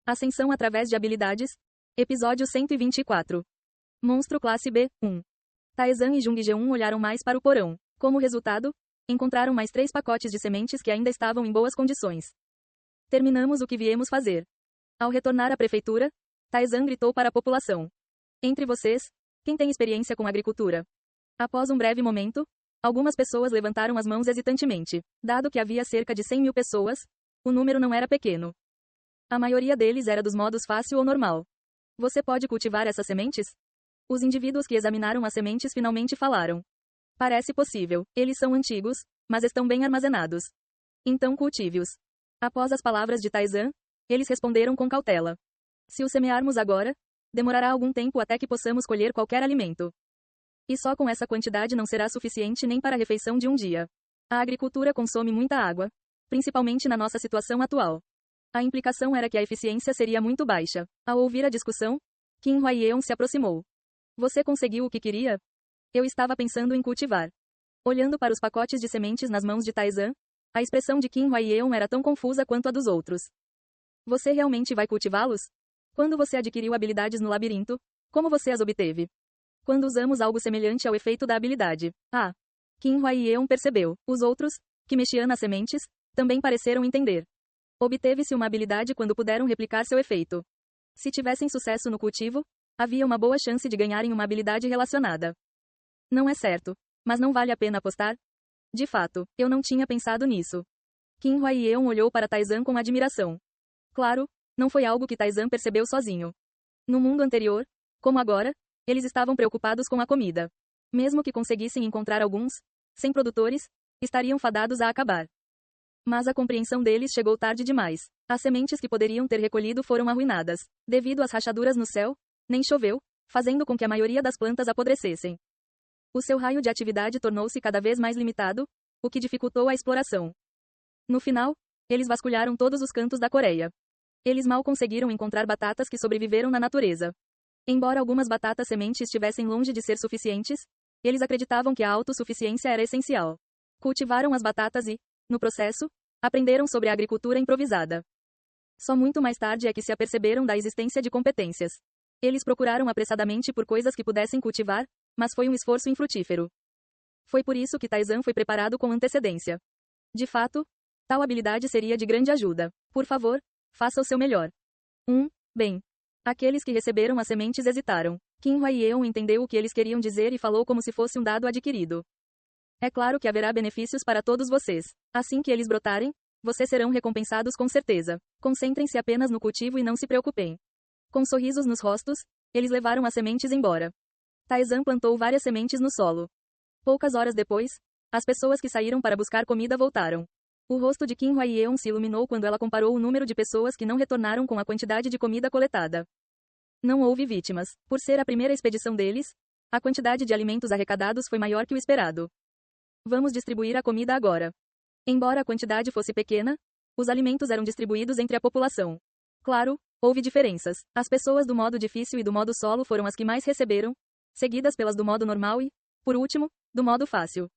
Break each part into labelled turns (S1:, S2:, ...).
S1: Ascensão através de habilidades. Episódio 124. Monstro classe B, 1. Taezan e Jung Ge-un olharam mais para o porão. Como resultado, encontraram mais 3 pacotes de sementes que ainda estavam em boas condições. Terminamos o que viemos fazer. Ao retornar à prefeitura, Taezan gritou para a população. Entre vocês, quem tem experiência com agricultura? Após um breve momento, algumas pessoas levantaram as mãos hesitantemente. Dado que havia cerca de 100.000 pessoas, o número não era pequeno. A maioria deles era dos modos fácil ou normal. Você pode cultivar essas sementes? Os indivíduos que examinaram as sementes finalmente falaram. Parece possível, eles são antigos, mas estão bem armazenados. Então cultive-os. Após as palavras de Taezan, eles responderam com cautela. Se os semearmos agora, demorará algum tempo até que possamos colher qualquer alimento. E só com essa quantidade não será suficiente nem para a refeição de um dia. A agricultura consome muita água, principalmente na nossa situação atual. A implicação era que a eficiência seria muito baixa. Ao ouvir a discussão, Qin Huaieon se aproximou. Você conseguiu o que queria? Eu estava pensando em cultivar. Olhando para os pacotes de sementes nas mãos de Taezan, a expressão de Qin Huaieon era tão confusa quanto a dos outros. Você realmente vai cultivá-los? Quando você adquiriu habilidades no labirinto, como você as obteve? Quando usamos algo semelhante ao efeito da habilidade. Qin Huaieon percebeu. Os outros, que mexiam nas sementes, também pareceram entender. Obteve-se uma habilidade quando puderam replicar seu efeito. Se tivessem sucesso no cultivo, havia uma boa chance de ganharem uma habilidade relacionada. Não é certo, mas não vale a pena apostar? De fato, eu não tinha pensado nisso. Qin Huaieon olhou para Taezan com admiração. Claro, não foi algo que Taezan percebeu sozinho. No mundo anterior, como agora, eles estavam preocupados com a comida. Mesmo que conseguissem encontrar alguns, sem produtores, estariam fadados a acabar. Mas a compreensão deles chegou tarde demais. As sementes que poderiam ter recolhido foram arruinadas. Devido às rachaduras no céu, nem choveu, fazendo com que a maioria das plantas apodrecessem. O seu raio de atividade tornou-se cada vez mais limitado, o que dificultou a exploração. No final, eles vasculharam todos os cantos da Coreia. Eles mal conseguiram encontrar batatas que sobreviveram na natureza. Embora algumas batatas sementes estivessem longe de ser suficientes, eles acreditavam que a autossuficiência era essencial. Cultivaram as batatas e, no processo, aprenderam sobre a agricultura improvisada. Só muito mais tarde é que se aperceberam da existência de competências. Eles procuraram apressadamente por coisas que pudessem cultivar, mas foi um esforço infrutífero. Foi por isso que Taezan foi preparado com antecedência. De fato, tal habilidade seria de grande ajuda. Por favor, faça o seu melhor. Bem. Aqueles que receberam as sementes hesitaram. Qin Huaieon entendeu o que eles queriam dizer e falou como se fosse um dado adquirido. É claro que haverá benefícios para todos vocês. Assim que eles brotarem, vocês serão recompensados com certeza. Concentrem-se apenas no cultivo e não se preocupem. Com sorrisos nos rostos, eles levaram as sementes embora. Taezan plantou várias sementes no solo. Poucas horas depois, as pessoas que saíram para buscar comida voltaram. O rosto de Qin Huaieon se iluminou quando ela comparou o número de pessoas que não retornaram com a quantidade de comida coletada. Não houve vítimas. Por ser a primeira expedição deles, a quantidade de alimentos arrecadados foi maior que o esperado. Vamos distribuir a comida agora. Embora a quantidade fosse pequena, os alimentos eram distribuídos entre a população. Claro, houve diferenças. As pessoas do modo difícil e do modo solo foram as que mais receberam, seguidas pelas do modo normal e, por último, do modo fácil.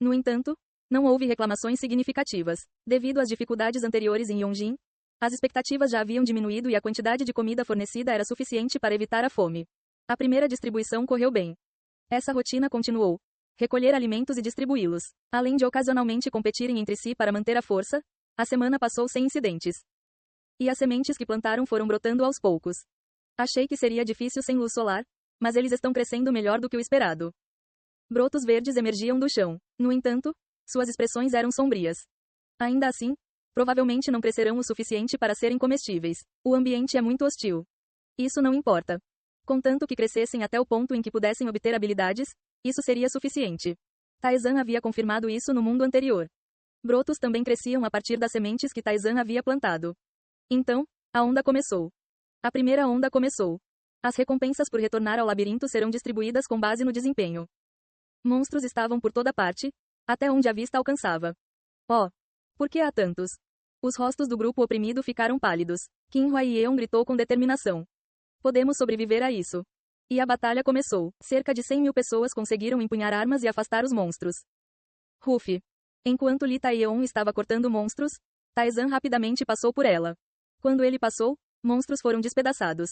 S1: No entanto, não houve reclamações significativas. Devido às dificuldades anteriores em Yongjin, as expectativas já haviam diminuído e a quantidade de comida fornecida era suficiente para evitar a fome. A primeira distribuição correu bem. Essa rotina continuou. Recolher alimentos e distribuí-los. Além de ocasionalmente competirem entre si para manter a força, a semana passou sem incidentes. E as sementes que plantaram foram brotando aos poucos. Achei que seria difícil sem luz solar, mas eles estão crescendo melhor do que o esperado. Brotos verdes emergiam do chão. No entanto, suas expressões eram sombrias. Ainda assim, provavelmente não crescerão o suficiente para serem comestíveis. O ambiente é muito hostil. Isso não importa. Contanto que crescessem até o ponto em que pudessem obter habilidades, isso seria suficiente. Taezan havia confirmado isso no mundo anterior. Brotos também cresciam a partir das sementes que Taezan havia plantado. Então, a onda começou. A primeira onda começou. As recompensas por retornar ao labirinto serão distribuídas com base no desempenho. Monstros estavam por toda parte, até onde a vista alcançava. Por que há tantos? Os rostos do grupo oprimido ficaram pálidos. Qin Huaieon gritou com determinação. Podemos sobreviver a isso. E a batalha começou. Cerca de 100.000 pessoas conseguiram empunhar armas e afastar os monstros. Ruff. Enquanto Li Taeyeon estava cortando monstros, Taezan rapidamente passou por ela. Quando ele passou, monstros foram despedaçados.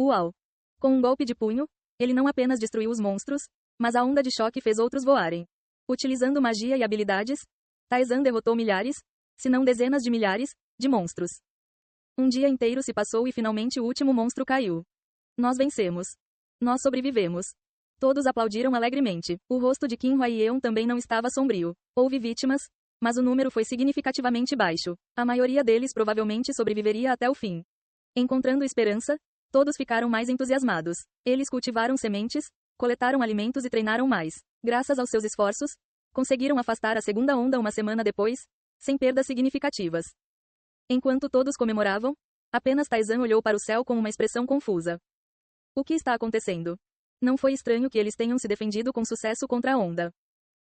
S1: Uau! Com um golpe de punho, ele não apenas destruiu os monstros, mas a onda de choque fez outros voarem. Utilizando magia e habilidades, Taizan derrotou milhares, se não dezenas de milhares, de monstros. Um dia inteiro se passou e finalmente o último monstro caiu. Nós vencemos. Nós sobrevivemos. Todos aplaudiram alegremente. O rosto de Qin Huaiyeon também não estava sombrio. Houve vítimas, mas o número foi significativamente baixo. A maioria deles provavelmente sobreviveria até o fim. Encontrando esperança, todos ficaram mais entusiasmados. Eles cultivaram sementes, coletaram alimentos e treinaram mais. Graças aos seus esforços, conseguiram afastar a segunda onda uma semana depois, sem perdas significativas. Enquanto todos comemoravam, apenas Taizan olhou para o céu com uma expressão confusa. O que está acontecendo? Não foi estranho que eles tenham se defendido com sucesso contra a onda.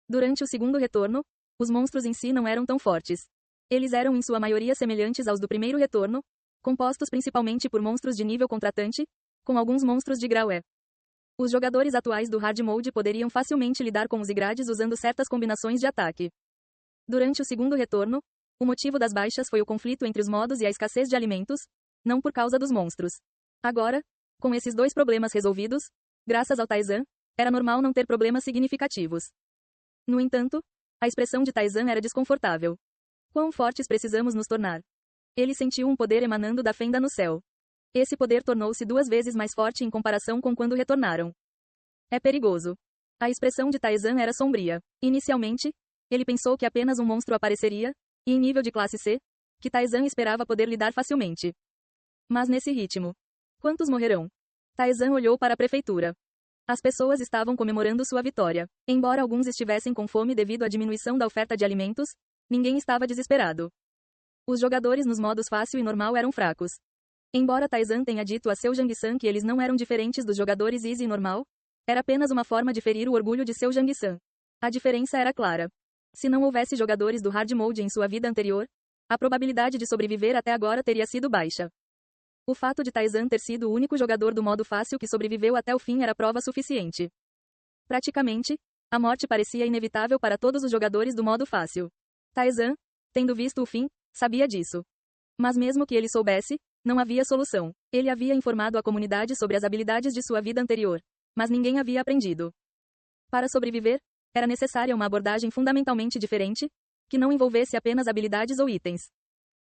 S1: Durante o segundo retorno, os monstros em si não eram tão fortes. Eles eram em sua maioria semelhantes aos do primeiro retorno, compostos principalmente por monstros de nível contratante, com alguns monstros de grau E. Os jogadores atuais do Hard Mode poderiam facilmente lidar com os Igrades usando certas combinações de ataque. Durante o segundo retorno, o motivo das baixas foi o conflito entre os modos e a escassez de alimentos, não por causa dos monstros. Agora, com esses dois problemas resolvidos, graças ao Taizan, era normal não ter problemas significativos. No entanto, a expressão de Taizan era desconfortável. Quão fortes precisamos nos tornar? Ele sentiu um poder emanando da fenda no céu. Esse poder tornou-se 2 vezes mais forte em comparação com quando retornaram. É perigoso. A expressão de Taizan era sombria. Inicialmente, ele pensou que apenas um monstro apareceria, e em nível de classe C, que Taizan esperava poder lidar facilmente. Mas nesse ritmo, quantos morrerão? Taizan olhou para a prefeitura. As pessoas estavam comemorando sua vitória. Embora alguns estivessem com fome devido à diminuição da oferta de alimentos, ninguém estava desesperado. Os jogadores nos modos fácil e normal eram fracos. Embora Taizan tenha dito a seu Jang-san que eles não eram diferentes dos jogadores easy e normal, era apenas uma forma de ferir o orgulho de seu Jang-san. A diferença era clara. Se não houvesse jogadores do Hard Mode em sua vida anterior, a probabilidade de sobreviver até agora teria sido baixa. O fato de Taizan ter sido o único jogador do modo fácil que sobreviveu até o fim era prova suficiente. Praticamente, a morte parecia inevitável para todos os jogadores do modo fácil. Taizan, tendo visto o fim, sabia disso. Mas mesmo que ele soubesse, não havia solução. Ele havia informado a comunidade sobre as habilidades de sua vida anterior, mas ninguém havia aprendido. Para sobreviver, era necessária uma abordagem fundamentalmente diferente, que não envolvesse apenas habilidades ou itens.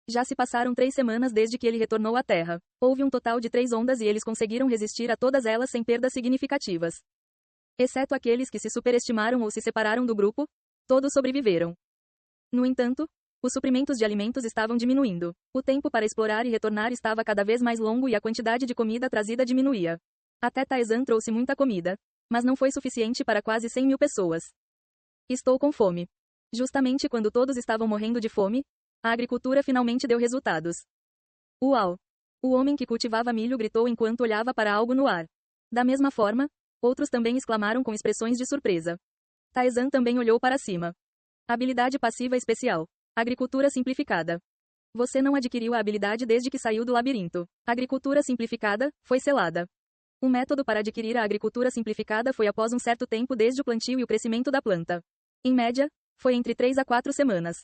S1: Já se passaram 3 semanas desde que ele retornou à Terra. Houve um total de 3 ondas e eles conseguiram resistir a todas elas sem perdas significativas. Exceto aqueles que se superestimaram ou se separaram do grupo, todos sobreviveram. No entanto, os suprimentos de alimentos estavam diminuindo. O tempo para explorar e retornar estava cada vez mais longo e a quantidade de comida trazida diminuía. Até Taizan trouxe muita comida, mas não foi suficiente para quase 100.000 pessoas. Estou com fome. Justamente quando todos estavam morrendo de fome, a agricultura finalmente deu resultados. Uau! O homem que cultivava milho gritou enquanto olhava para algo no ar. Da mesma forma, outros também exclamaram com expressões de surpresa. Taizan também olhou para cima. Habilidade passiva especial. Agricultura simplificada. Você não adquiriu a habilidade desde que saiu do labirinto. Agricultura simplificada foi selada. O método para adquirir a agricultura simplificada foi após um certo tempo desde o plantio e o crescimento da planta. Em média, foi entre 3 a 4 semanas.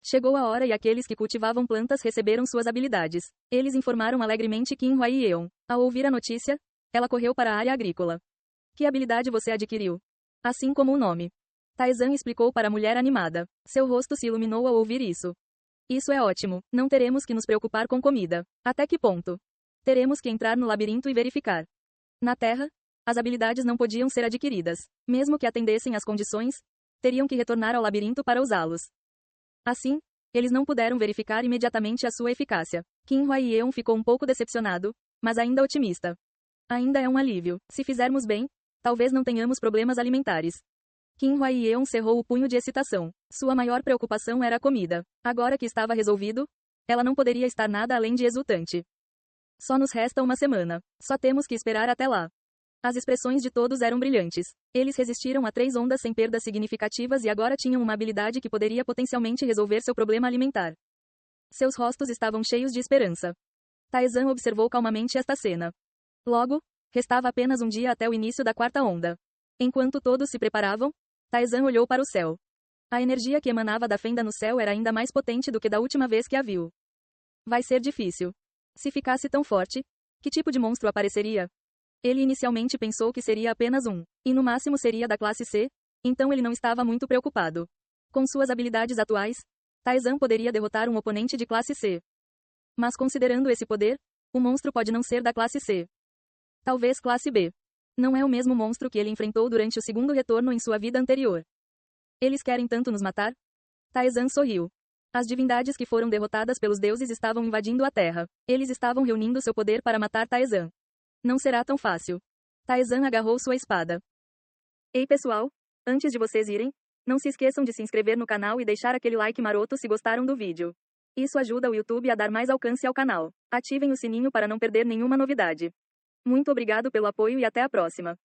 S1: Chegou a hora e aqueles que cultivavam plantas receberam suas habilidades. Eles informaram alegremente Qin Huaiyeon. Ao ouvir a notícia, ela correu para a área agrícola. Que habilidade você adquiriu? Assim como o nome. Taizan explicou para a mulher animada. Seu rosto se iluminou ao ouvir isso. Isso é ótimo. Não teremos que nos preocupar com comida. Até que ponto? Teremos que entrar no labirinto e verificar. Na Terra, as habilidades não podiam ser adquiridas. Mesmo que atendessem às condições, teriam que retornar ao labirinto para usá-los. Assim, eles não puderam verificar imediatamente a sua eficácia. Qin Huaiyeon ficou um pouco decepcionado, mas ainda otimista. Ainda é um alívio. Se fizermos bem, talvez não tenhamos problemas alimentares. Qin Huaiyeon cerrou o punho de excitação. Sua maior preocupação era a comida. Agora que estava resolvido, ela não poderia estar nada além de exultante. Só nos resta uma semana. Só temos que esperar até lá. As expressões de todos eram brilhantes. Eles resistiram a 3 ondas sem perdas significativas e agora tinham uma habilidade que poderia potencialmente resolver seu problema alimentar. Seus rostos estavam cheios de esperança. Taizan observou calmamente esta cena. Logo, restava apenas um dia até o início da 4ª onda. Enquanto todos se preparavam, Taizan olhou para o céu. A energia que emanava da fenda no céu era ainda mais potente do que da última vez que a viu. Vai ser difícil. Se ficasse tão forte, que tipo de monstro apareceria? Ele inicialmente pensou que seria apenas um, e no máximo seria da classe C, então ele não estava muito preocupado. Com suas habilidades atuais, Taizan poderia derrotar um oponente de classe C. Mas considerando esse poder, o monstro pode não ser da classe C. Talvez classe B. Não é o mesmo monstro que ele enfrentou durante o segundo retorno em sua vida anterior. Eles querem tanto nos matar? Taizan sorriu. As divindades que foram derrotadas pelos deuses estavam invadindo a Terra. Eles estavam reunindo seu poder para matar Taizan. Não será tão fácil. Taizan agarrou sua espada. Ei pessoal, antes de vocês irem, não se esqueçam de se inscrever no canal e deixar aquele like maroto se gostaram do vídeo. Isso ajuda o YouTube a dar mais alcance ao canal. Ativem o sininho para não perder nenhuma novidade. Muito obrigado pelo apoio e até a próxima.